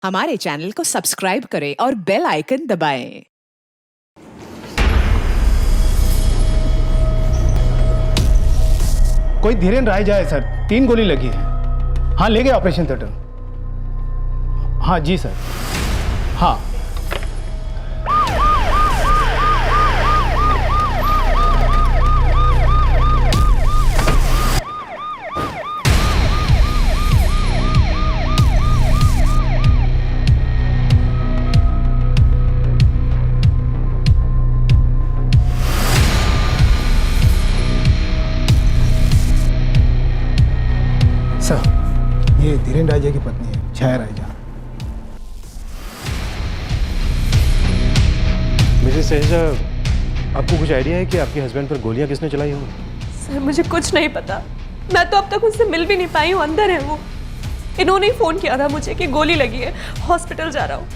हमारे चैनल को सब्सक्राइब करें और बेल आइकन दबाएं। कोई धीरेन्द्र राय जाए सर, 3 गोली लगी है। हाँ, ले गए ऑपरेशन थिएटर। हाँ जी सर। हाँ सर, ये धीरेन्द्र राय की पत्नी है, छाया राय। मिसेस सहेजा, आपको कुछ आइडिया है कि आपके हस्बैंड पर गोलियां किसने चलाई होंगी? सर मुझे कुछ नहीं पता, मैं तो अब तक उनसे मिल भी नहीं पाई हूँ, अंदर है वो। इन्होंने ही फोन किया था मुझे कि गोली लगी है, हॉस्पिटल जा रहा हूँ।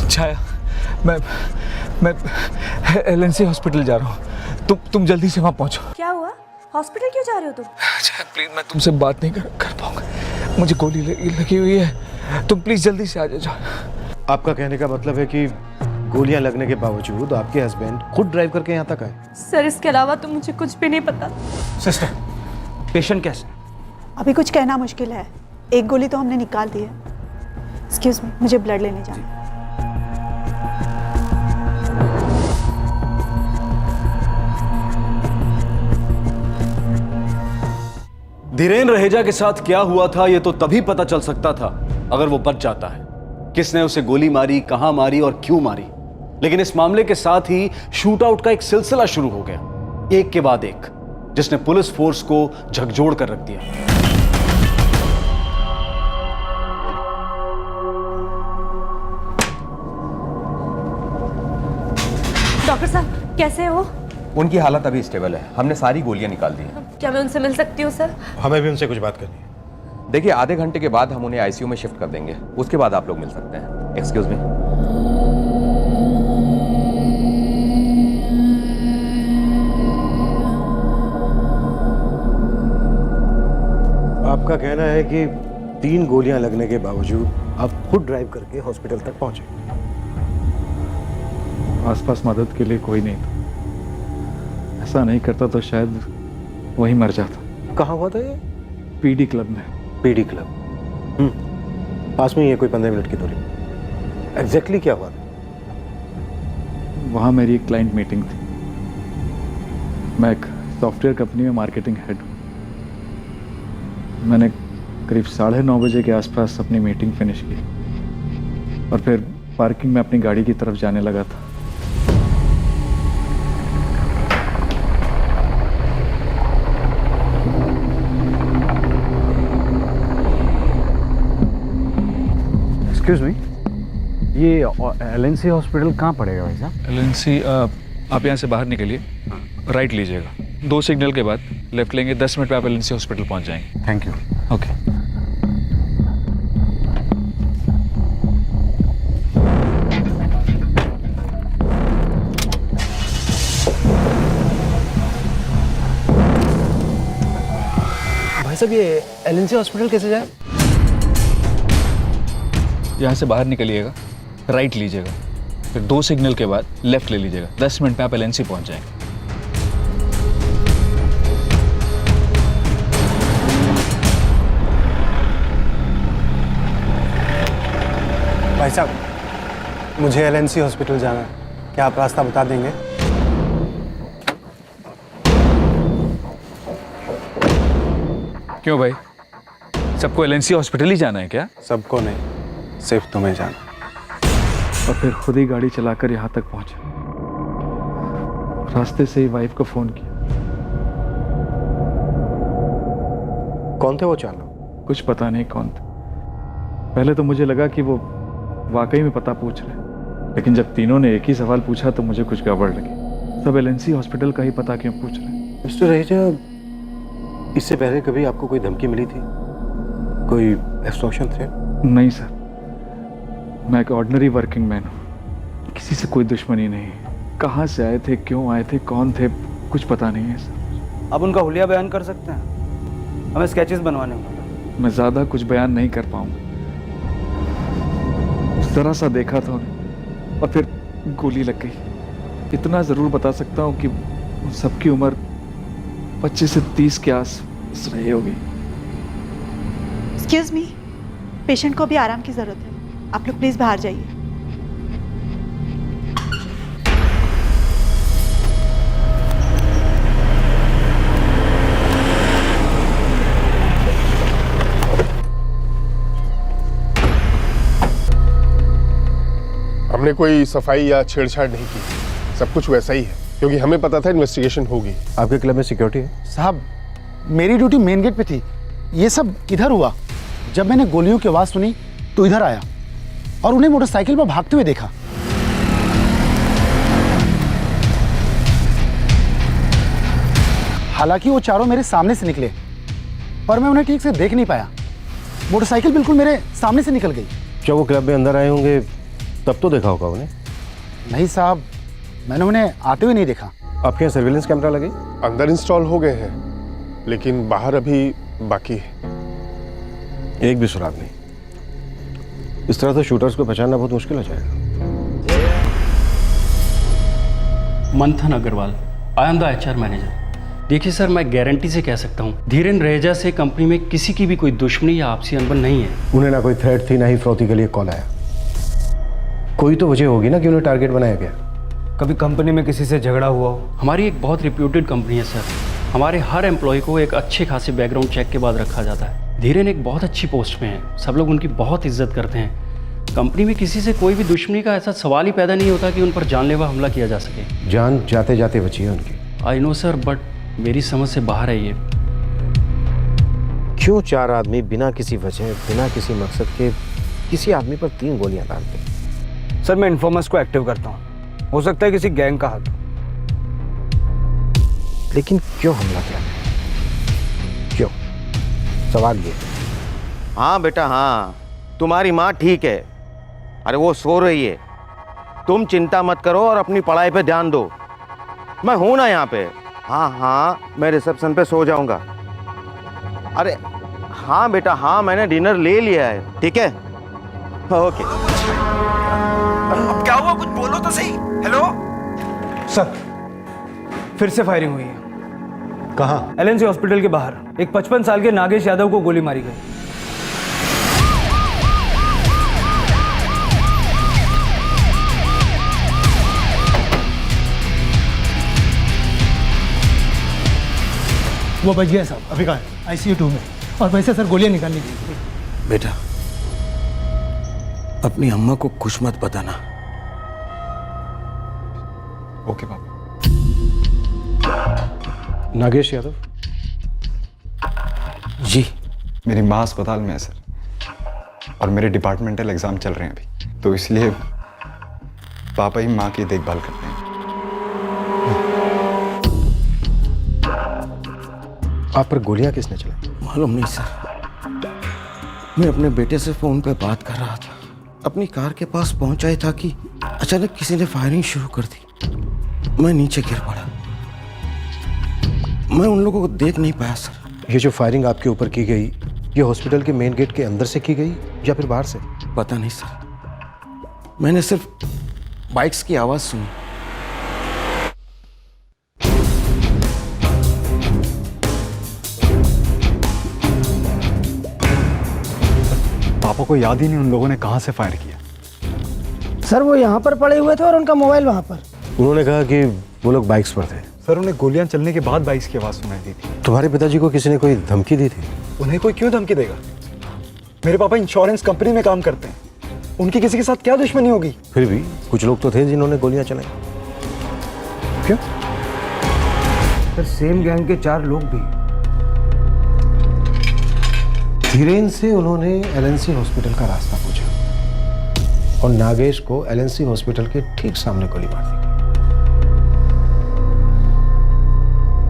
छाया, मैं LNC हॉस्पिटल जा रहा हूँ, तुम जल्दी से वहाँ पहुँचो। क्या हुआ? हॉस्पिटल क्यों जा रहे हो तुम? छाया प्लीज, मैं तुमसे बात नहीं कर पाऊंगा, मुझे गोली लगी हुई है, तुम प्लीज जल्दी से आ जाओ। आपका कहने का मतलब है कि गोलियां लगने के बावजूद आपके हस्बैंड खुद ड्राइव करके यहाँ तक आए? सर इसके अलावा तो मुझे कुछ भी नहीं पता। सिस्टर, पेशेंट कैसे? अभी कुछ कहना मुश्किल है, एक गोली तो हमने निकाल दी है। एक्सक्यूज मी, मुझे ब्लड लेने जाना है। धीरेन्द्र रहेजा के साथ क्या हुआ था ये तो तभी पता चल सकता था अगर वो बच जाता है। किसने उसे गोली मारी, कहां मारी और क्यों मारी। लेकिन इस मामले के साथ ही शूट आउट का एक सिलसिला शुरू हो गया, एक के बाद एक, जिसने पुलिस फोर्स को झकझोर कर रख दिया। डॉक्टर साहब कैसे है वो? उनकी हालत अभी स्टेबल है, हमने सारी गोलियां निकाल दी हैं। क्या मैं उनसे मिल सकती हूँ सर? हमें भी उनसे कुछ बात करनी है। देखिए, आधे घंटे के बाद हम उन्हें ICU में शिफ्ट कर देंगे, उसके बाद आप लोग मिल सकते हैं। Excuse me. आपका कहना है कि 3 गोलियां लगने के बावजूद आप खुद ड्राइव करके हॉस्पिटल तक पहुंचे? आसपास मदद के लिए कोई नहीं था, ऐसा नहीं करता तो शायद वही मर जाता। कहाँ हुआ था ये? PD क्लब में। PD club? पास में ही है, कोई 15 मिनट की दूरी। एग्जैक्टली क्या हुआ? वहाँ मेरी एक क्लाइंट मीटिंग थी। मैं एक सॉफ्टवेयर कंपनी में मार्केटिंग हेड हूँ। मैंने करीब 9:30 बजे के आसपास अपनी मीटिंग फिनिश की और फिर पार्किंग में अपनी गाड़ी की तरफ जाने लगा था। एक्सक्यूज मी, ये LNC हॉस्पिटल कहाँ पड़ेगा भाई साहब? LNC, आप यहाँ से बाहर निकलिए, राइट लीजिएगा, 2 सिग्नल के बाद लेफ्ट लेंगे, 10 मिनट पे आप LNC हॉस्पिटल पहुँच जाएंगे। Thank you. ओके। भाई साहब, ये LNC हॉस्पिटल कैसे जाए? यहाँ से बाहर निकलिएगा, राइट लीजिएगा, फिर 2 सिग्नल के बाद लेफ्ट ले लीजिएगा, 10 मिनट पे आप LNC पहुँच जाएंगे। भाई साहब, मुझे LNC हॉस्पिटल जाना है, क्या आप रास्ता बता देंगे? क्यों भाई, सबको LNC हॉस्पिटल ही जाना है क्या? सबको नहीं, सिर्फ तुम्हें जाना। और फिर खुद ही गाड़ी चलाकर यहाँ तक पहुंचे, रास्ते से ही वाइफ को फोन किया। कौन थे वो चालक? कुछ पता नहीं कौन था। पहले तो मुझे लगा कि वो वाकई में पता पूछ रहे, लेकिन जब तीनों ने एक ही सवाल पूछा तो मुझे कुछ गड़बड़ लगी। सब LNC हॉस्पिटल का ही पता क्यों पूछ रहे? मिस्टर रहेजा, इससे पहले कभी आपको कोई धमकी मिली थी, कोई एक्सटॉर्शन थ्रेट? नहीं सर, मैं एक ऑर्डिनरी वर्किंग मैन हूँ, किसी से कोई दुश्मनी नहीं। कहाँ से आए थे, क्यों आए थे, कौन थे, कुछ पता नहीं है सर। आप उनका हुलिया बयान कर सकते हैं, हमें स्केचेस बनवाने होंगे। मैं ज़्यादा कुछ बयान नहीं कर पाऊँगा, जरा सा देखा था उन्हें और फिर गोली लग गई। इतना ज़रूर बता सकता हूँ कि उन सबकी उम्र 25 से 30 के आस रही होगी। एक्सक्यूज मी, पेशेंट को भी आराम की ज़रूरत है, आप लोग प्लीज़ बाहर जाइए। हमने कोई सफाई या छेड़छाड़ नहीं की, सब कुछ वैसा ही है, क्योंकि हमें पता था इन्वेस्टिगेशन होगी। आपके क्लब में सिक्योरिटी है? साहब, मेरी ड्यूटी मेन गेट पे थी। ये सब इधर हुआ। जब मैंने गोलियों की आवाज़ सुनी तो इधर आया और उन्हें मोटरसाइकिल पर भागते हुए देखा। हालांकि वो चारों मेरे सामने से निकले, पर मैं उन्हें ठीक से देख नहीं पाया। मोटरसाइकिल बिल्कुल मेरे सामने से निकल गई। जब वो क्लब में अंदर आए होंगे तब तो देखा होगा उन्हें? नहीं साहब, मैंने उन्हें आते हुए नहीं देखा। आपके यहाँ सर्विलेंस कैमरा लगे? अंदर इंस्टॉल हो गए हैं, लेकिन बाहर अभी बाकी है। एक भी सुराग नहीं। इस तरह से शूटर्स को पहचानना बहुत मुश्किल हो जाएगा। Manthan Agarwal, I am the HR manager. देखिए सर, मैं गारंटी से कह सकता हूँ धीरेन रहेजा से कंपनी में किसी की भी कोई दुश्मनी या आपसी अनबन नहीं है। उन्हें ना कोई थ्रेट थी, ना ही फ्रौती के लिए कॉल आया। कोई तो वजह होगी ना कि उन्हें टारगेट बनाया गया। कभी कंपनी में किसी से झगड़ा हुआ हो? हमारी एक बहुत रिप्यूटेड कंपनी है सर। हमारे हर एम्प्लॉय को एक अच्छे खासे बैकग्राउंड चेक के बाद रखा जाता है। धीरेन एक बहुत अच्छी पोस्ट पे हैं, सब लोग उनकी बहुत इज्जत करते हैं। कंपनी में किसी से कोई भी दुश्मनी का ऐसा सवाल ही पैदा नहीं होता कि उन पर जानलेवा हमला किया जा सके। जान जाते जाते बची है उनकी। आई नो सर, बट मेरी समझ से बाहर है ये। क्यों 4 आदमी बिना किसी वजह, बिना किसी मकसद के किसी आदमी पर 3 गोलियां डालते? सर, मैं इन्फॉर्मर्स को एक्टिव करता हूँ, हो सकता है किसी गैंग का हाथ। लेकिन क्यों हमला किया? क्यों? सवाल ये। हाँ बेटा हाँ, तुम्हारी माँ ठीक है। अरे वो सो रही है, तुम चिंता मत करो और अपनी पढ़ाई पे ध्यान दो। मैं हूं ना यहाँ पे। हाँ हाँ, मैं रिसेप्शन पे सो जाऊंगा। अरे हाँ बेटा हाँ, मैंने डिनर ले लिया है। ठीक है, ओके। अब क्या हुआ, कुछ बोलो तो सही। हेलो सर, फिर से फायरिंग हुई है। कहाँ? LNC हॉस्पिटल के बाहर एक 55 साल के नागेश यादव को गोली मारी गई। वो बच गया साहब, अभी कहाँ है? ICU 2 में। और वैसे सर गोलियां निकालनी थी। बेटा अपनी अम्मा को कुछ मत बताना। ओके पापा। नागेश यादव जी? मेरी माँ अस्पताल में है सर, और मेरे डिपार्टमेंटल एग्जाम चल रहे हैं अभी, तो इसलिए पापा ही माँ की देखभाल करते हैं। आप पर गोलियां किसने चलाई? मालूम नहीं सर, मैं अपने बेटे से फोन पे बात कर रहा था। अपनी कार के पास पहुंचा ही था कि अचानक किसी ने फायरिंग शुरू कर दी। मैं नीचे गिर पड़ा। मैं उन लोगों को देख नहीं पाया सर। ये जो फायरिंग आपके ऊपर की गई, ये हॉस्पिटल के मेन गेट के अंदर से की गई या फिर बाहर से? पता नहीं सर, मैंने सिर्फ बाइक्स की आवाज सुनी। पापा को याद ही नहीं उन लोगों ने कहाँ से फायर किया। सर, वो यहाँ पर पड़े हुए थे और उनका मोबाइल वहाँ पर। उन्होंने कहा कि वो लोग बाइक्स पर थे। सर, उन्हें गोलियां चलने के बाद बाइक्स की आवाज सुनाई दी थी। तुम्हारे पिताजी को किसी ने कोई धमकी दी थी? उन्हें कोई क्यों धमकी देगा? मेरे पापा इंश्योरेंस कंपनी में काम करते हैं, उनकी किसी के साथ क्या दुश्मनी होगी? फिर भी कुछ लोग तो थे जिन्होंने गोलियां चलाई। क्यों? सर, सेम गैंग के 4 लोग भी। धीरेन से उन्होंने LNC हॉस्पिटल का रास्ता पूछा और नागेश को LNC हॉस्पिटल के ठीक सामने गोली मार दी।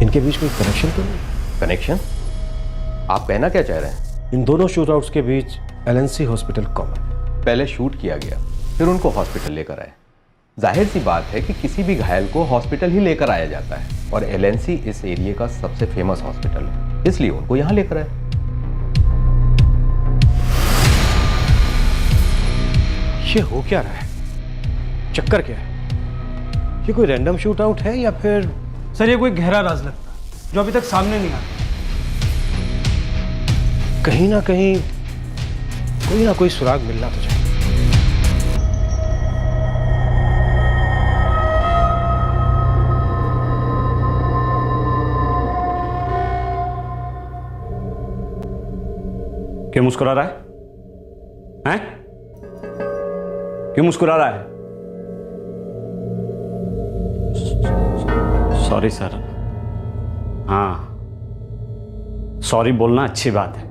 इनके बीच कोई कनेक्शन तो नहीं? कनेक्शन? आप कहना क्या चाह रहे हैं? इन दोनों शूटआउट्स के बीच LNC हॉस्पिटल कॉमन। पहले शूट किया गया, फिर उनको हॉस्पिटल लेकर आए। जाहिर सी बात है कि किसी भी घायल को हॉस्पिटल ही लेकर आया जाता है, और LNC इस एरिया का सबसे फेमस हॉस्पिटल है, इसलिए उनको यहां लेकर आए। ये हो क्या रहा है? चक्कर क्या है? ये कोई रैंडम शूट आउट है या फिर? सर ये कोई गहरा राज लगता है जो अभी तक सामने नहीं आया। कहीं ना कोई सुराग मिलना तो चाहिए। क्यों मुस्कुरा रहा है? हैं? क्यों मुस्कुरा रहा है? Sorry sir. हाँ, सॉरी बोलना अच्छी बात है।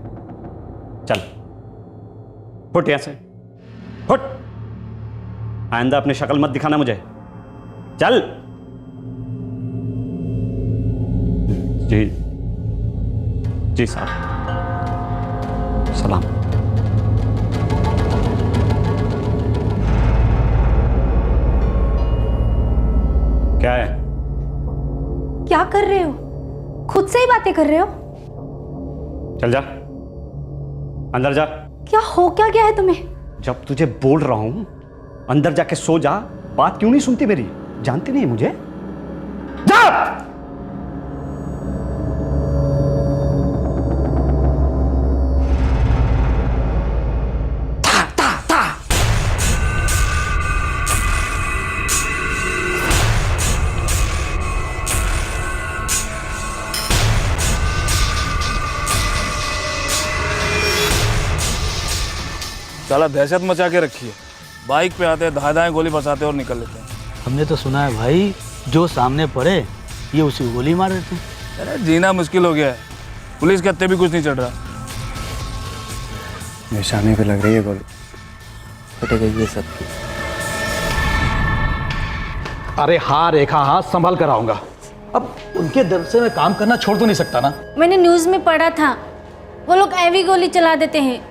चल फुट यहां से, फुट। आइंदा अपनी शक्ल मत दिखाना मुझे। चल। जी जी साहब, सलाम। क्या है? क्या कर रहे हो? खुद से ही बातें कर रहे हो? चल जा, अंदर जा। क्या हो क्या गया है तुम्हें? जब तुझे बोल रहा हूं अंदर जाके सो जा, बात क्यों नहीं सुनती मेरी? जानती नहीं मुझे? जा। साला दहशत मचा के रखी है। बाइक पे आते हैं, धाए गोली बरसाते और निकल लेते हैं। हमने तो सुना है भाई, जो सामने पड़े ये उसी गोली मार देते हैं। अरे जीना मुश्किल हो गया है, पुलिस के हत्थे भी कुछ नहीं चल रहा। निशाने पे लग रही है गोली, फटे गई है सबकी। अरे हाँ रेखा, हाँ संभाल कर आऊंगा। अब उनके डर से मैं काम करना छोड़ तो नहीं सकता ना। मैंने न्यूज में पढ़ा था वो लोग ऐवी गोली चला देते हैं,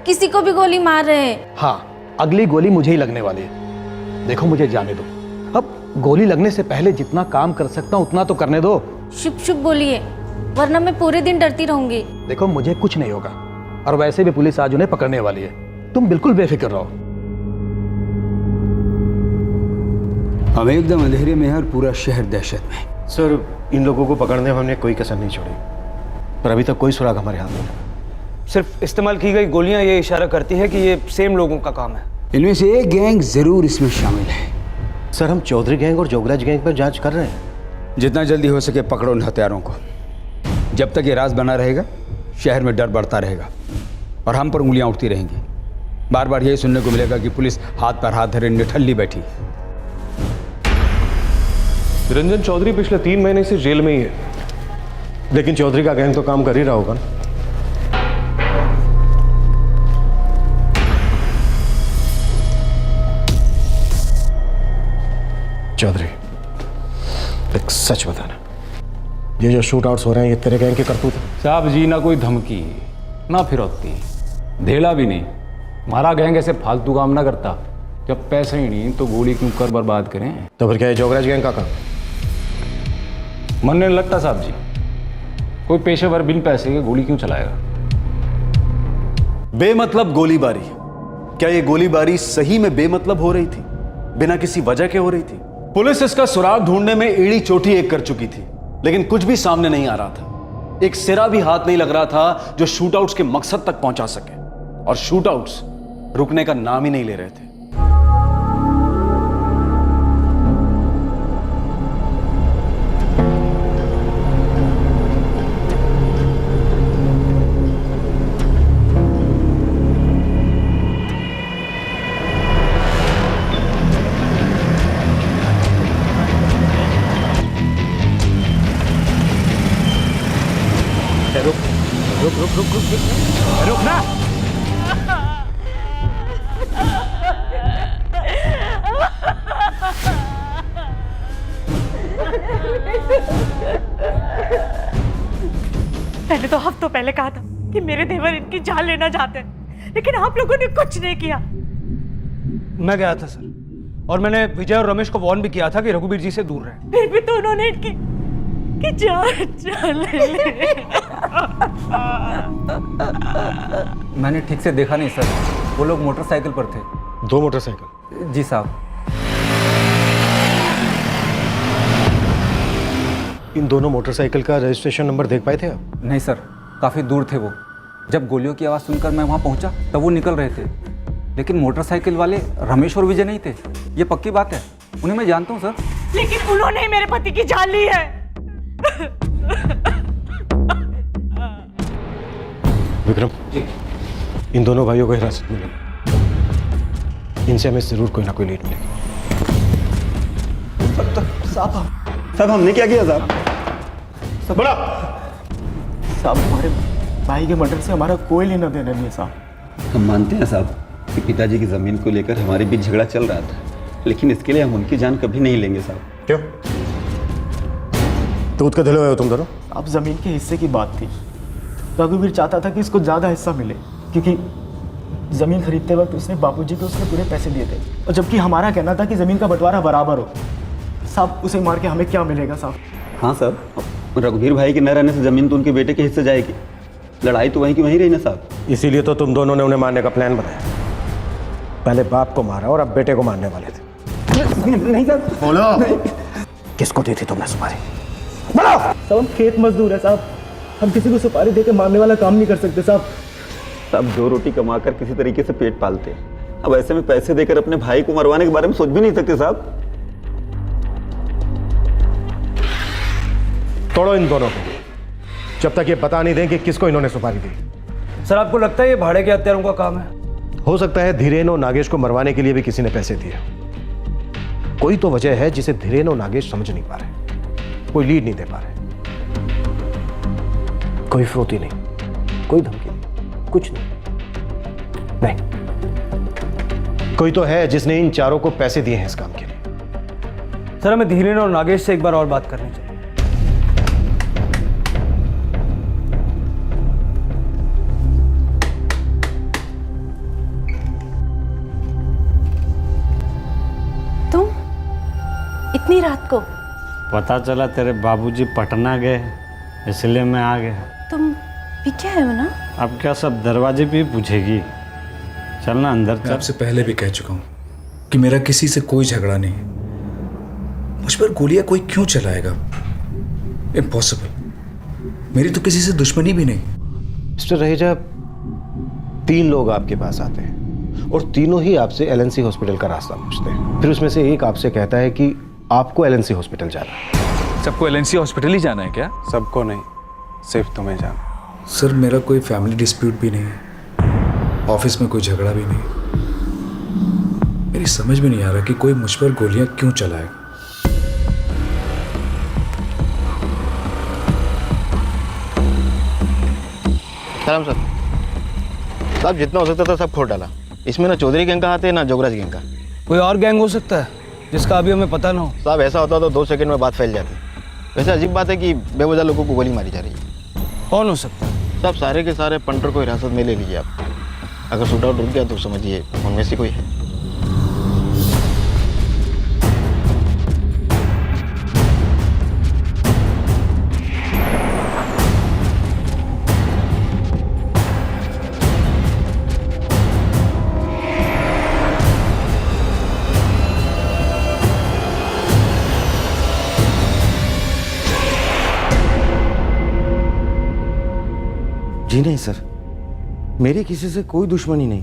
किसी को भी गोली मार रहे हैं। हाँ, अगली गोली मुझे ही लगने वाली है। देखो मुझे जाने दो, अब गोली लगने से पहले जितना काम कर सकता हूँ उतना तो करने दो। शुभ शुभ बोलिए, वरना मैं पूरे दिन डरती रहूंगी। देखो मुझे कुछ नहीं होगा, और वैसे भी पुलिस आज उन्हें पकड़ने वाली है, तुम बिल्कुल बेफिक्र रहो। हम एकदम अंधेरे में हैं और पूरा शहर दहशत में। सर इन लोगों को पकड़ने में हमने कोई कसर नहीं छोड़ी, पर अभी तक कोई सुराग हमारे हाथ में नहीं। सिर्फ इस्तेमाल की गई गोलियां ये इशारा करती है कि ये सेम लोगों का काम है। इनमें से एक गैंग जरूर इसमें शामिल है। सर हम चौधरी गैंग और जोगराज गैंग पर जांच कर रहे हैं। जितना जल्दी हो सके पकड़ो उन हत्यारों को। जब तक ये राज बना रहेगा शहर में डर बढ़ता रहेगा और हम पर उंगलियां उठती रहेंगी। बार बार यही सुनने को मिलेगा कि पुलिस हाथ पर हाथ धरे निठल्ली बैठी। रंजन चौधरी पिछले 3 महीने से जेल में ही है, लेकिन चौधरी का गैंग तो काम कर ही रहा होगा ना। चौधरी एक सच बताना, ये जो शूट आउट्स हो रहे हैं ये तेरे गैंग के करतूत है? साहब जी ना कोई धमकी ना फिरौती, धेला भी नहीं। हमारा गैंग ऐसे फालतू काम ना करता। जब पैसे ही नहीं तो गोली क्यों कर बर्बाद करें? तो फिर क्या है जोगराज गैंग का काम? मन नहीं लगता साहब जी, कोई पेशेवर बिन पैसे के गोली क्यों चलाएगा? बेमतलब गोलीबारी। क्या ये गोलीबारी सही में बेमतलब हो रही थी, बिना किसी वजह के हो रही थी? पुलिस इसका सुराग ढूंढने में एड़ी चोटी एक कर चुकी थी, लेकिन कुछ भी सामने नहीं आ रहा था। एक सिरा भी हाथ नहीं लग रहा था जो शूटआउट्स के मकसद तक पहुंचा सके, और शूटआउट्स रुकने का नाम ही नहीं ले रहे थे। रुक ना। मैंने तो हफ्तों पहले कहा था कि मेरे देवर इनकी जान लेना चाहते हैं, लेकिन आप लोगों ने कुछ नहीं किया। मैं गया था सर, और मैंने विजय और रमेश को वार्न भी किया था कि रघुवीर जी से दूर रहें। फिर भी तो उन्होंने इनकी जान ले ली। मैंने ठीक से देखा नहीं सर, वो लोग मोटरसाइकिल पर थे। 2 मोटरसाइकिल? जी साहब। इन दोनों मोटरसाइकिल का रजिस्ट्रेशन नंबर देख पाए थे आप? नहीं सर, काफ़ी दूर थे वो। जब गोलियों की आवाज़ सुनकर मैं वहाँ पहुँचा तब वो निकल रहे थे, लेकिन मोटरसाइकिल वाले रमेश और विजय नहीं थे, ये पक्की बात है। उन्हें मैं जानता हूँ सर। लेकिन उन्होंने ही मेरे पति की जान ली है। विक्रम जी, इन दोनों भाइयों को हिरासत में लो। इनसे हमें जरूर कोई ना कोई लीड मिलेगी। साहब हमने क्या किया साहब? बड़ा साहब, हमारे भाई के मर्डर से हमारा कोई लेना देना नहीं है साहब। हम मानते हैं साहब कि पिताजी की ज़मीन को लेकर हमारे बीच झगड़ा चल रहा था, लेकिन इसके लिए हम उनकी जान कभी नहीं लेंगे साहब। क्यों? दूध का धले हुए हो तुम दोनों? अब ज़मीन के हिस्से की बात थी। रघुवीर चाहता था कि इसको ज़्यादा हिस्सा मिले, क्योंकि ज़मीन खरीदते वक्त उसने बापूजी को उसके पूरे पैसे दिए थे, और जबकि हमारा कहना था कि ज़मीन का बंटवारा बराबर हो। साहब, उसे मार के हमें क्या मिलेगा साहब? हाँ साहब, रघुवीर भाई के न रहने से ज़मीन तो उनके बेटे के हिस्से जाएगी। लड़ाई तो वहीं की वहीं रही ना साहब। इसीलिए तो तुम दोनों ने उन्हें मारने का प्लान बनाया। पहले बाप को मारा और अब बेटे को मारने वाले थे। नहीं सर। बोलो, किसको दी थी तुमने सुपारी? बोलो। साहब, हम खेत मजदूर है साहब, हम किसी को सुपारी देकर मारने वाला काम नहीं कर सकते साहब। साहब, 2 रोटी कमाकर किसी तरीके से पेट पालते, अब ऐसे में पैसे देकर अपने भाई को मरवाने के बारे में सोच भी नहीं सकते साहब। तोड़ो इन दोनों को, जब तक ये बता नहीं दें कि किसको इन्होंने सुपारी दी। सर, आपको लगता है ये भाड़े के हत्यारों का काम है? हो सकता है धीरेन और नागेश को मरवाने के लिए भी किसी ने पैसे दिए। कोई तो वजह है जिसे धीरेन और नागेश समझ नहीं पा रहे, कोई लीड नहीं दे पा रहे। कोई फ्रोती नहीं, कोई धमकी नहीं, कुछ नहीं। कोई तो है जिसने इन चारों को पैसे दिए हैं इस काम के लिए। सर, हमें धीरेन और नागेश से एक बार और बात करनी चाहिए। इतनी रात को? पता चला तेरे बाबूजी पटना गए, इसलिए मैं आ गया। तुम भी क्या है ना? अब क्या सब दरवाजे पे पूछेगी? चलना अंदर चल। मैं आपसे पहले भी कह चुका हूँ कि मेरा किसी से कोई झगड़ा नहीं। मुझ पर गोलियां कोई क्यों चलाएगा? इम्पॉसिबल। मेरी तो किसी से दुश्मनी भी नहीं। मिस्टर रहेजा, 3 लोग आपके पास आते हैं और तीनों ही आपसे एलएनसी हॉस्पिटल का रास्ता पूछते हैं। फिर उसमें से एक आपसे कहता है कि आपको एलएनसी हॉस्पिटल जाना है। सबको एलएनसी हॉस्पिटल ही जाना है क्या? सबको नहीं, सिर्फ तुम्हें जाना। सर, मेरा कोई फैमिली डिस्प्यूट भी नहीं है, ऑफिस में कोई झगड़ा भी नहीं। मेरी समझ में नहीं आ रहा कि कोई मुझ पर गोलियां क्यों चलाएगा। सलाम सर। साहब, जितना हो सकता था सब खोल डाला। इसमें ना चौधरी गैंग का हाथ है ना जोगराज गैंग का। कोई और गैंग हो सकता है जिसका अभी हमें पता ना हो? साहब, ऐसा होता तो 2 सेकंड में बात फैल जाती। वैसे अजीब बात है कि बेवजह लोगों को गोली मारी जा रही है। कौन हो सकता है? साहब, सारे के सारे पंटर को हिरासत में ले लीजिए आप। अगर शूट आउट रुक गया तो समझिए उनमें से कोई है। जी नहीं सर, मेरी किसी से कोई दुश्मनी नहीं।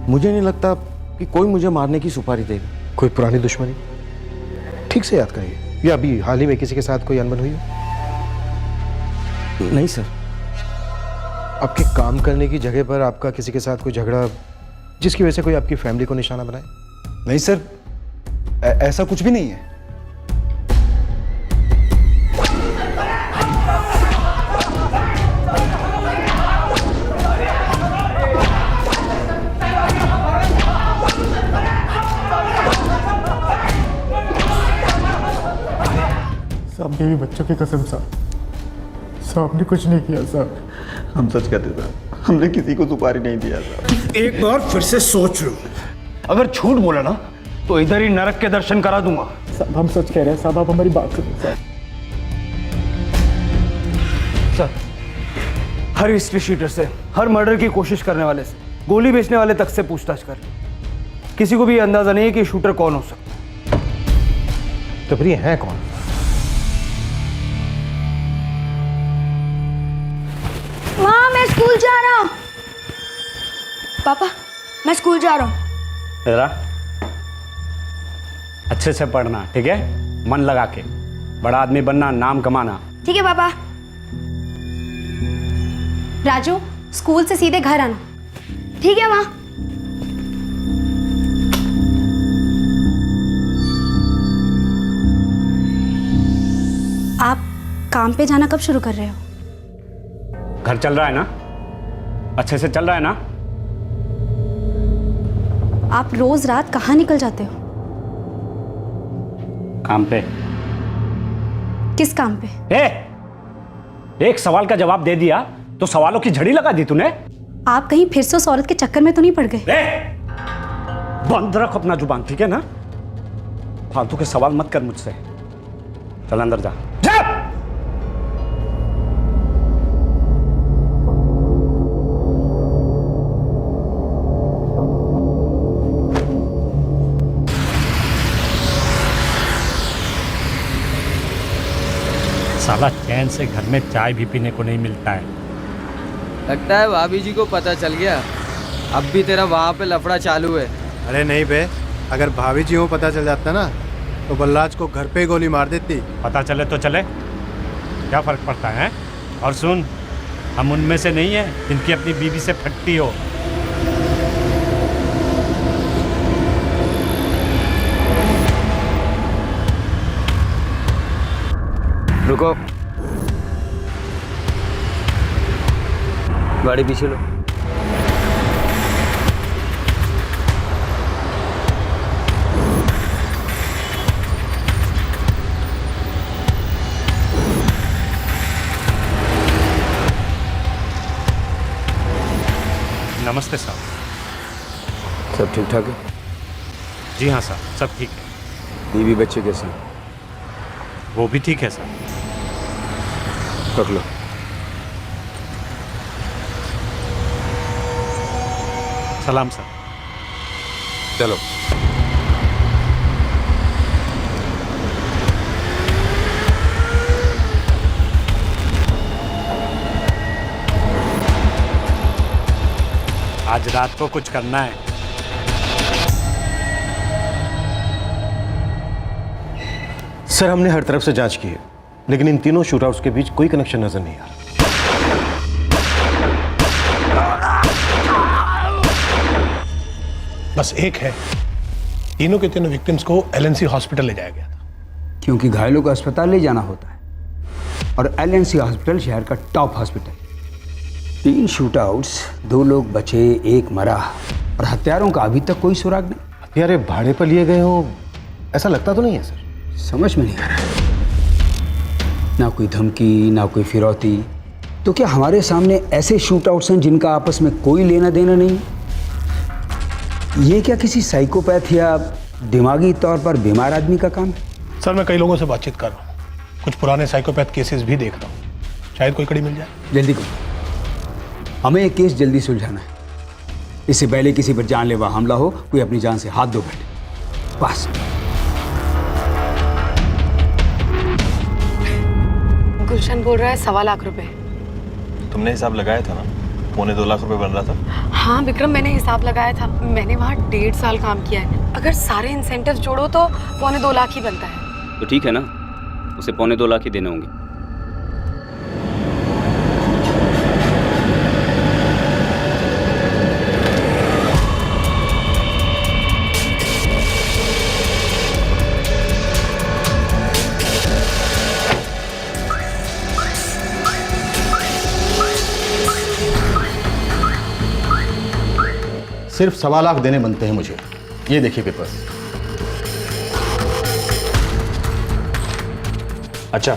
मुझे नहीं लगता कि कोई मुझे मारने की सुपारी देगा। कोई पुरानी दुश्मनी? ठीक से याद करिए, या अभी हाल ही में किसी के साथ कोई अनबन हुई हो? नहीं सर। आपके काम करने की जगह पर आपका किसी के साथ कोई झगड़ा जिसकी वजह से कोई आपकी फैमिली को निशाना बनाए? नहीं सर, ऐसा कुछ भी नहीं है। साहब, बीवी बच्चों की कसम साहब ने कुछ नहीं किया साहब। हम सच कहते साहब, हमने किसी को सुपारी नहीं दिया साहब। एक बार फिर से सोच लो, अगर झूठ बोला ना तो इधर ही नरक के दर्शन करा दूंगा। साहब, हम सच कह रहे हैं साहब, आप हमारी बात सुनिए साहब। सर, हर हिस्ट्री शीटर से, हर मर्डर की कोशिश करने वाले से गोली बेचने वाले तक से पूछताछ कर ली, किसी को भी अंदाजा नहीं है कि शूटर कौन हो सकता है। तो फिर ये है कौन? माँ मैं स्कूल जा रहा हूँ। पापा मैं स्कूल जा रहा हूँ। जरा अच्छे से पढ़ना, ठीक है? मन लगा के, बड़ा आदमी बनना, नाम कमाना। ठीक है पापा। राजू स्कूल से सीधे घर आना। ठीक है माँ। आप काम पे जाना कब शुरू कर रहे हो? घर चल रहा है ना? अच्छे से चल रहा है ना? आप रोज रात कहाँ निकल जाते हो? काम पे। किस काम पे? एक सवाल का जवाब दे दिया तो सवालों की झड़ी लगा दी तूने। आप कहीं फिर से उस औरत के चक्कर में तो नहीं पड़ गए? बंद रख अपना जुबान, ठीक है ना? फालतू के सवाल मत कर मुझसे। चल अंदर जा। साला चैन से घर में चाय भी पीने को नहीं मिलता है। लगता है भाभी जी को पता चल गया, अब भी तेरा वहाँ पे लफड़ा चालू है। अरे नहीं बे, अगर भाभी जी को पता चल जाता ना तो बलराज को घर पे ही गोली मार देती। पता चले तो चले, क्या फर्क पड़ता है? और सुन, हम उनमें से नहीं है जिनकी अपनी बीवी से फटती हो। रुको, गाड़ी पीछे लो। नमस्ते साहब। सब ठीक ठाक है? जी हाँ साहब, सब ठीक है। बीवी बच्चे कैसे हैं? वो भी ठीक है सर। रख लो। सलाम सर। चलो। आज रात को कुछ करना है। सर हमने हर तरफ से जांच की है, लेकिन इन तीनों शूटआउट्स के बीच कोई कनेक्शन नजर नहीं आ रहा। बस एक है, तीनों के तीनों विक्टिम्स को एलएनसी हॉस्पिटल ले जाया गया था। क्योंकि घायलों को अस्पताल ले जाना होता है और एलएनसी हॉस्पिटल शहर का टॉप हॉस्पिटल। 3 शूटआउट्स, 2 लोग बचे, 1 मरा और हत्यारों का अभी तक कोई सुराग नहीं। हत्यारे भाड़े पर लिए गए हो ऐसा लगता तो नहीं है सर? समझ में नहीं आ रहा। ना कोई धमकी, ना कोई फिरौती। तो क्या हमारे सामने ऐसे शूटआउट्स हैं जिनका आपस में कोई लेना देना नहीं? ये क्या किसी साइकोपैथ या दिमागी तौर पर बीमार आदमी का काम है? सर मैं कई लोगों से बातचीत कर रहा हूँ, कुछ पुराने साइकोपैथ केसेस भी देख रहा हूँ, शायद कोई कड़ी मिल जाए। जल्दी करो, हमें ये केस जल्दी सुलझाना है। इससे पहले किसी पर जानलेवा हमला हो, कोई अपनी जान से हाथ धो बैठे। बस। गुलशन बोल रहा है 1.25 लाख रुपए। तुमने हिसाब लगाया था ना, 1.25 लाख रुपए बन रहा था। हाँ विक्रम, मैंने हिसाब लगाया था। मैंने वहाँ 1.5 साल काम किया है। अगर सारे इंसेंटिव जोड़ो तो 1.25 लाख ही बनता है। तो ठीक है ना, उसे 1.25 लाख ही देने होंगे। सिर्फ 1.25 लाख देने बनते हैं मुझे। ये देखिए पेपर्स। अच्छा,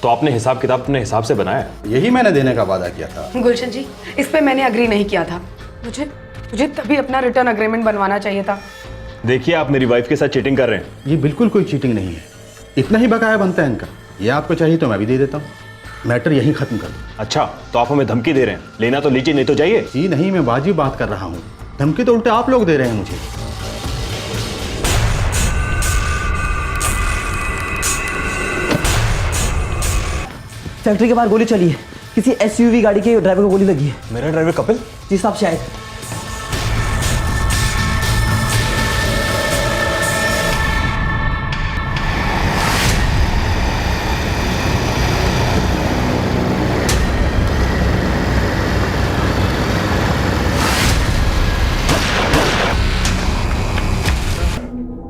तो आपने हिसाब किताब अपने हिसाब से बनाया? यही मैंने देने का वादा किया था। गुलशन जी, इस पे मैंने अग्री नहीं किया था। मुझे तभी अपना रिटर्न अग्रीमेंट बनवाना चाहिए था। देखिए, आप मेरी वाइफ के साथ चीटिंग कर रहे हैं। ये बिल्कुल कोई चीटिंग नहीं है, इतना ही बकाया बनता है इनका। ये आपको चाहिए तो मैं भी दे देता हूँ। मैटर यहीं खत्म कर दो। अच्छा, तो आप हमें धमकी दे रहे हैं? लेना तो लीजिए, नहीं तो जाइए। जी नहीं, मैं वाजिब बात कर रहा हूँ। धमकी तो उल्टे आप लोग दे रहे हैं मुझे। फैक्ट्री के बाहर गोली चली है। किसी एसयूवी गाड़ी के ड्राइवर को गोली लगी है। मेरा ड्राइवर कपिल? जी साहब, शायद।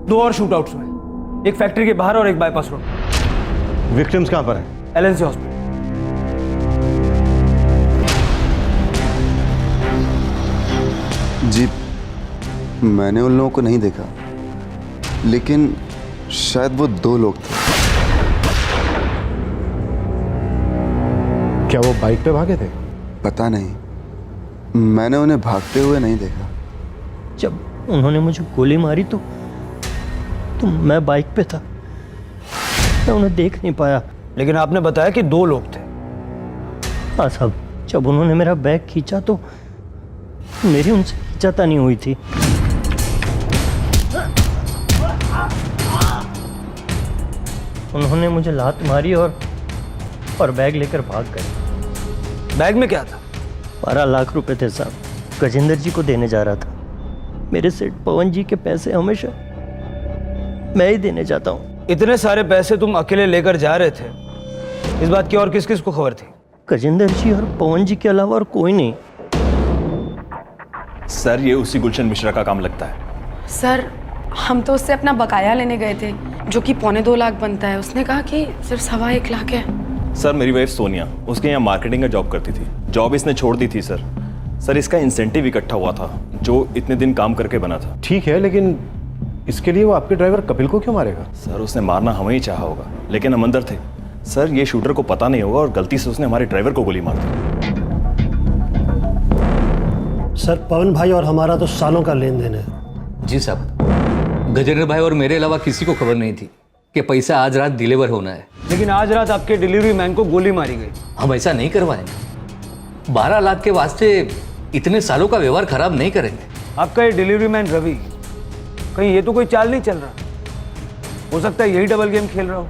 दो और शूट आउट्स में, एक फैक्ट्री के बाहर और एक बाईपास रोड। विक्टिम्स कहाँ पर हैं? LNC hospital. जी, मैंने उन लोगों को नहीं देखा, लेकिन शायद वो 2 लोग थे। क्या वो बाइक पे भागे थे? पता नहीं, मैंने उन्हें भागते हुए नहीं देखा। जब उन्होंने मुझे गोली मारी तो मैं बाइक पे था, मैं उन्हें देख नहीं पाया। लेकिन आपने बताया कि 2 लोग थे। हाँ साहब, जब उन्होंने मेरा बैग खींचा तो मेरी उनसे खींचाता नहीं हुई थी। उन्होंने मुझे लात मारी और बैग लेकर भाग गए। बैग में क्या था? 12 लाख रुपए थे साहब। गजेंद्र जी को देने जा रहा था। मेरे सेठ पवन जी के पैसे हमेशा मैं ही देने जाता हूँ। इतने सारे पैसे तुम अकेले लेकर जा रहे थे, इस बात की और किस किस को खबर थी? गजेंद्र जी और पवन जी के अलावा और कोई नहीं। सर, ये उसी गुलशन मिश्रा का काम लगता है। सर, हम तो उससे अपना बकाया लेने गए थे, जो कि 2.25 लाख बनता है। उसने कहा कि सिर्फ 1.25 लाख है। सर, मेरी वाइफ सोनिया उसके यहाँ मार्केटिंग का जॉब करती थी। जॉब इसने छोड़ दी थी सर। सर, इसका इंसेंटिव इकट्ठा हुआ था जो इतने दिन काम करके बना था। ठीक है, लेकिन इसके लिए वो आपके ड्राइवर कपिल को क्यों मारेगा? सर, उसने मारना हमें ही चाहा होगा, लेकिन हम अंदर थे। सर, ये शूटर को पता नहीं होगा और गलती से उसने हमारे ड्राइवर को गोली मार दी। सर, पवन भाई और हमारा तो सालों का लेन देन है। जी साहब, गजेंद्र भाई और मेरे अलावा किसी को खबर नहीं थी कि पैसा आज रात डिलीवर होना है। लेकिन आज रात आपके डिलीवरी मैन को गोली मारी गई। हम ऐसा नहीं करवाएंगे। 12 लाख के वास्ते इतने सालों का व्यवहार खराब नहीं करेंगे। आपका ये डिलीवरी मैन रवि, कहीं ये तो कोई चाल नहीं चल रहा? हो सकता है यही डबल गेम खेल रहा हो।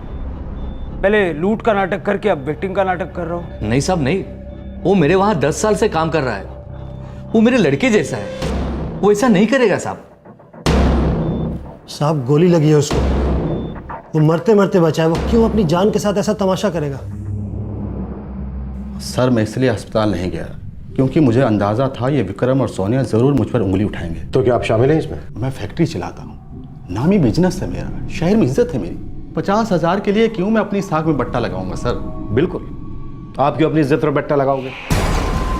पहले लूट का नाटक करके अब विक्टिम का नाटक कर रहा हो। नहीं साहब, नहीं। वो मेरे वहां 10 साल से काम कर रहा है। वो मेरे लड़के जैसा है। वो ऐसा नहीं करेगा साहब। साहब, गोली लगी है उसको। वो मरते मरते बचा है। वो क्यों अपनी जान के साथ ऐसा तमाशा करेगा? सर, मैं इसलिए अस्पताल नहीं गया क्योंकि मुझे अंदाजा था ये विक्रम और सोनिया जरूर मुझ पर उंगली उठाएंगे। तो क्या आप शामिल हैं इसमें? मैं फैक्ट्री चलाता हूँ, नामी बिजनेस है मेरा, शहर में इज्जत है मेरी। 50,000 के लिए क्यों मैं अपनी साख में बट्टा लगाऊंगा सर? बिल्कुल, आप क्यों अपनी इज्जत पर बट्टा लगाओगे?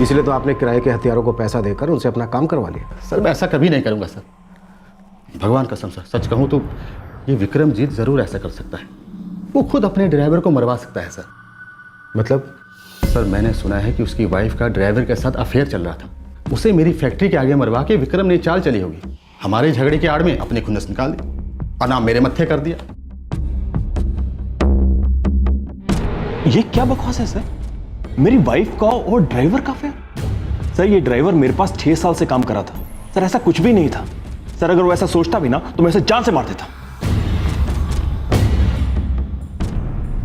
इसलिए तो आपने किराए के हथियारों को पैसा देकर उनसे अपना काम करवा लिया। सर, मैं ऐसा कभी नहीं करूंगा सर। भगवान कसम सर, सच कहूँ तो ये विक्रमजीत जरूर ऐसा कर सकता है। वो खुद अपने ड्राइवर को मरवा सकता है सर। मतलब? सर, मैंने सुना है कि उसकी वाइफ का ड्राइवर के साथ अफेयर चल रहा था। उसे मेरी फैक्ट्री के आगे मरवा के विक्रम ने चाल चली होगी। हमारे झगड़े की आड़ में अपनी खुन्नस निकाल दी और नाम मेरे मत्थे कर दिया। ये क्या बकवास है सर? मेरी वाइफ का और ड्राइवर का अफेयर? सर, ये ड्राइवर मेरे पास 6 साल से काम कर रहा था। सर, ऐसा कुछ भी नहीं था। सर, अगर वो ऐसा सोचता भी ना तो मैं उसे जान से मार देता।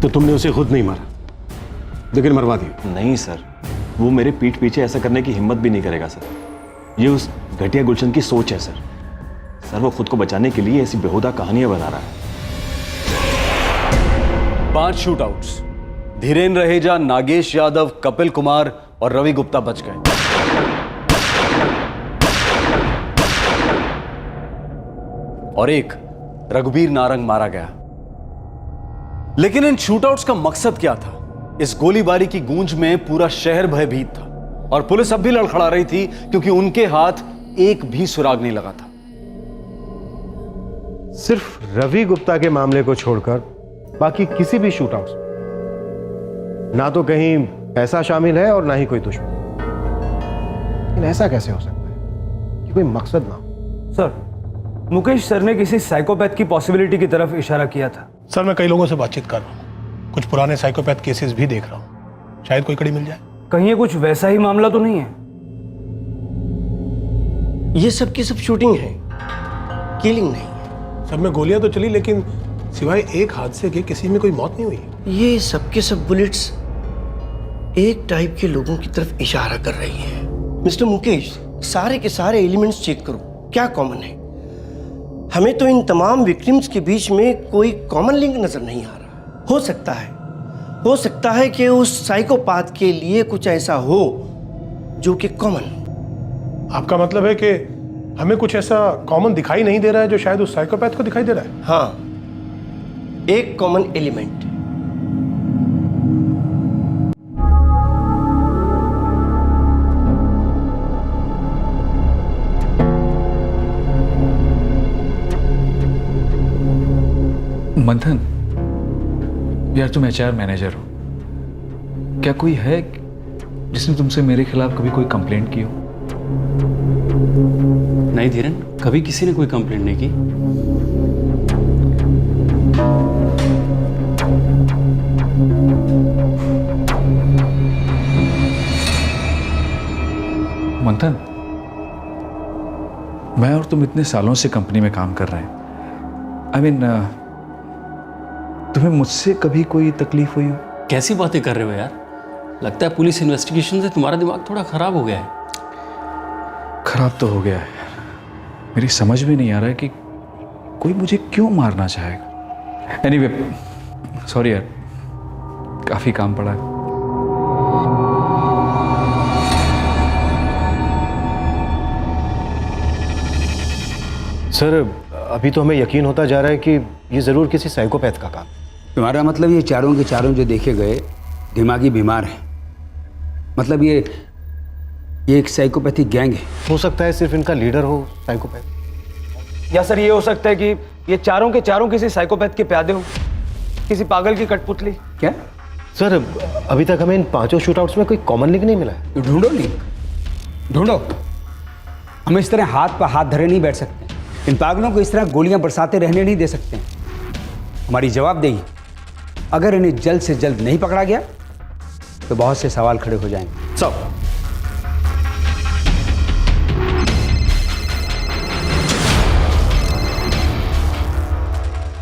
तो तुमने उसे खुद नहीं मारा, लेकिन मरवा दिया? नहीं सर, वो मेरे पीठ पीछे ऐसा करने की हिम्मत भी नहीं करेगा सर। ये उस घटिया गुलशन की सोच है सर। सर, वो खुद को बचाने के लिए ऐसी बेहुदा कहानियां बना रहा है। 5 शूट आउट्स। धीरेन्द्र रहेजा, नागेश यादव, कपिल कुमार और रवि गुप्ता बच गए। और एक रघुबीर नारंग मारा गया। लेकिन इन शूटआउट्स का मकसद क्या था? इस गोलीबारी की गूंज में पूरा शहर भयभीत था और पुलिस अब भी लड़खड़ा रही थी क्योंकि उनके हाथ एक भी सुराग नहीं लगा था। सिर्फ रवि गुप्ता के मामले को छोड़कर बाकी किसी भी शूटआउट्स में ना तो कहीं पैसा शामिल है और ना ही कोई दुश्मन। लेकिन ऐसा कैसे हो सकता है कि कोई मकसद ना हो? सर, मुकेश सर ने किसी साइकोपैथ की पॉसिबिलिटी की तरफ इशारा किया था। सर, मैं कई लोगों से बातचीत कर रहा हूँ, कुछ पुराने साइकोपैथ केसेस भी देख रहा हूँ। शायद कोई कड़ी मिल जाए। कहीं ये कुछ वैसा ही मामला तो नहीं है? ये सब की सब शूटिंग है, किलिंग नहीं है। सब में गोलियां तो चली, लेकिन सिवाय एक हादसे के किसी में कोई मौत नहीं हुई। ये सब के सब बुलेट्स एक टाइप के लोगों की तरफ इशारा कर रही हैं। मिस्टर मुकेश, सारे के सारे एलिमेंट्स चेक करो, क्या कॉमन है? हमें तो इन तमाम विक्टिम्स के बीच में कोई कॉमन लिंक नजर नहीं आ रहा। हो सकता है कि उस साइकोपाथ के लिए कुछ ऐसा हो जो कि कॉमन हो। आपका मतलब है कि हमें कुछ ऐसा कॉमन दिखाई नहीं दे रहा है जो शायद उस साइकोपैथ को दिखाई दे रहा है? हाँ, एक कॉमन एलिमेंट। मंथन, यार तुम HR मैनेजर हो, क्या कोई है जिसने तुमसे मेरे खिलाफ कभी कोई कंप्लेंट की हो? नहीं धीरन, कभी किसी ने कोई कंप्लेंट नहीं की। मंथन, मैं और तुम इतने सालों से कंपनी में काम कर रहे हैं। तुम्हें मुझसे कभी कोई तकलीफ हुई हो? कैसी बातें कर रहे हो यार? लगता है पुलिस इन्वेस्टिगेशन से तुम्हारा दिमाग थोड़ा खराब हो गया है। खराब तो हो गया है, मेरी समझ में नहीं आ रहा है कि कोई मुझे क्यों मारना चाहेगा। एनीवे, सॉरी यार, काफी काम पड़ा है। सर, अभी तो हमें यकीन होता जा रहा है कि ये जरूर किसी साइकोपैथ का काम। तुम्हारा मतलब ये चारों के चारों जो देखे गए दिमागी बीमार हैं? मतलब ये एक साइकोपैथिक गैंग है? हो सकता है सिर्फ इनका लीडर हो साइकोपैथ। या सर ये हो सकता है कि ये चारों के चारों किसी साइकोपैथ के प्यादे हो, किसी पागल की कठपुतली। क्या सर, अभी तक हमें इन 5 शूटआउट्स में कोई कॉमन लिंक नहीं मिला है। तो ढूंढो लिंक, ढूंढो। हम इस तरह हाथ पर हाथ धरे नहीं बैठ सकते। इन पागलों को इस तरह गोलियां बरसाते रहने नहीं दे सकते। हमारी जवाबदेही, अगर इन्हें जल्द से जल्द नहीं पकड़ा गया तो बहुत से सवाल खड़े हो जाएंगे। सब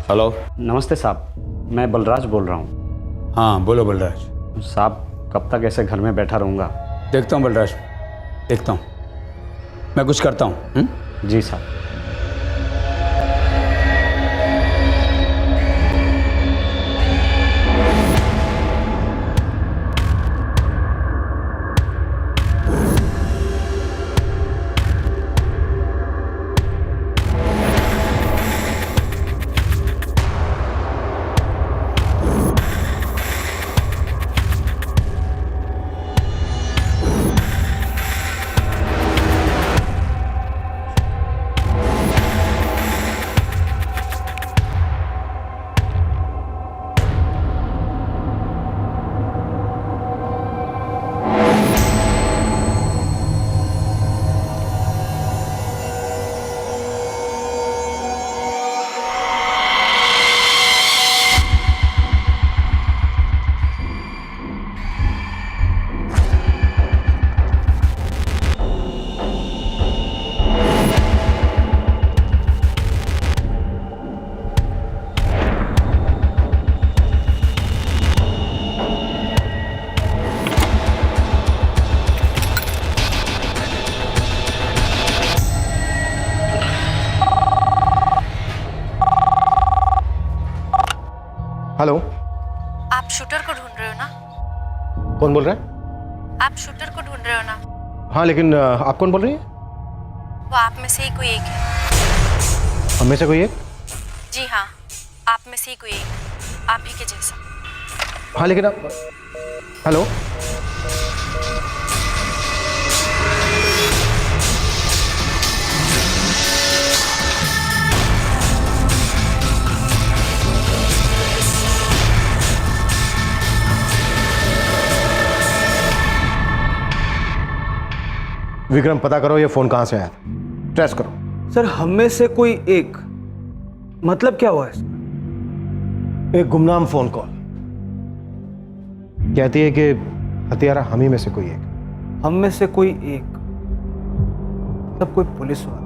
हेलो, नमस्ते साहब, मैं बलराज बोल रहा हूँ। हाँ बोलो बलराज। साहब, कब तक ऐसे घर में बैठा रहूँगा? देखता हूँ बलराज, देखता हूँ, मैं कुछ करता हूँ। जी साहब। हेलो, आप शूटर को ढूंढ रहे हो ना? कौन बोल रहा है? आप शूटर को ढूंढ रहे हो ना? हाँ, लेकिन आप कौन बोल रही हैं? वो आप में से ही कोई एक है। हम में से कोई एक? जी हाँ, आप में से ही कोई एक, आप ही के जैसा। हाँ, लेकिन आप... हेलो, विक्रम, पता करो ये फोन कहां से आया था, ट्रेस करो। सर, हम में से कोई एक मतलब क्या हुआ है? एक गुमनाम फोन कॉल कहती है कि हत्यारा हम ही में से कोई एक। हम में से कोई एक, तब कोई पुलिस वाला।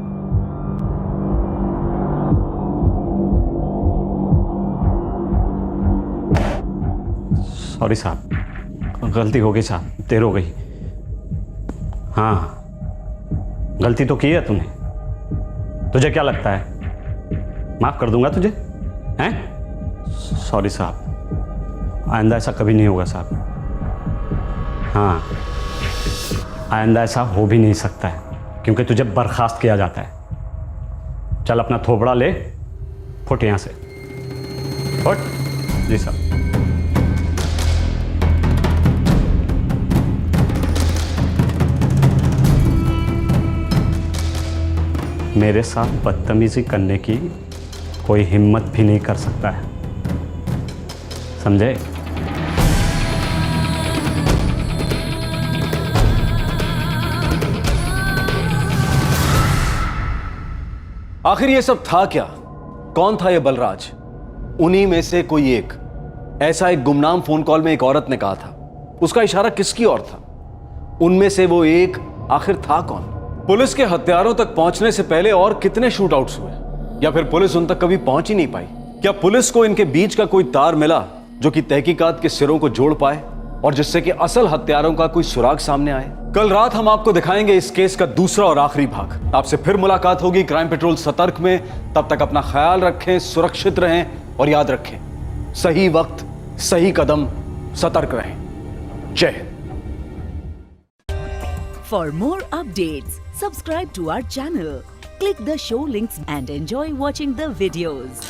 सॉरी साहब, गलती हो गई साहब, देर हो गई। हाँ, गलती तो की है तूने। तुझे क्या लगता है माफ कर दूंगा तुझे? हैं? सॉरी साहब, आइंदा ऐसा कभी नहीं होगा साहब। हाँ, आइंदा ऐसा हो भी नहीं सकता है क्योंकि तुझे बर्खास्त किया जाता है। चल अपना थोपड़ा ले, फुट यहां से, फुट। जी साहब। मेरे साथ बदतमीजी करने की कोई हिम्मत भी नहीं कर सकता है, समझे? आखिर ये सब था क्या? कौन था ये बलराज? उन्हीं में से कोई एक। ऐसा एक गुमनाम फोन कॉल में एक औरत ने कहा था। उसका इशारा किसकी ओर था? उनमें से वो एक आखिर था कौन? पुलिस के हथियारों तक पहुंचने से पहले और कितने शूटआउट्स हुए? या फिर पुलिस उन तक कभी पहुंच ही नहीं पाई? क्या पुलिस को इनके बीच का कोई तार मिला जो कि तहकीकात के सिरों को जोड़ पाए और जिससे कि असल हत्यारों का कोई सुराग सामने आए? कल रात हम आपको दिखाएंगे इस केस का दूसरा और आखिरी भाग। आपसे फिर मुलाकात होगी क्राइम पेट्रोल सतर्क में। तब तक अपना ख्याल रखें, सुरक्षित रहें और याद रखें, सही वक्त सही कदम, सतर्क रहें। जय Hind. For more updates, subscribe to our channel, click the show links and enjoy watching the videos.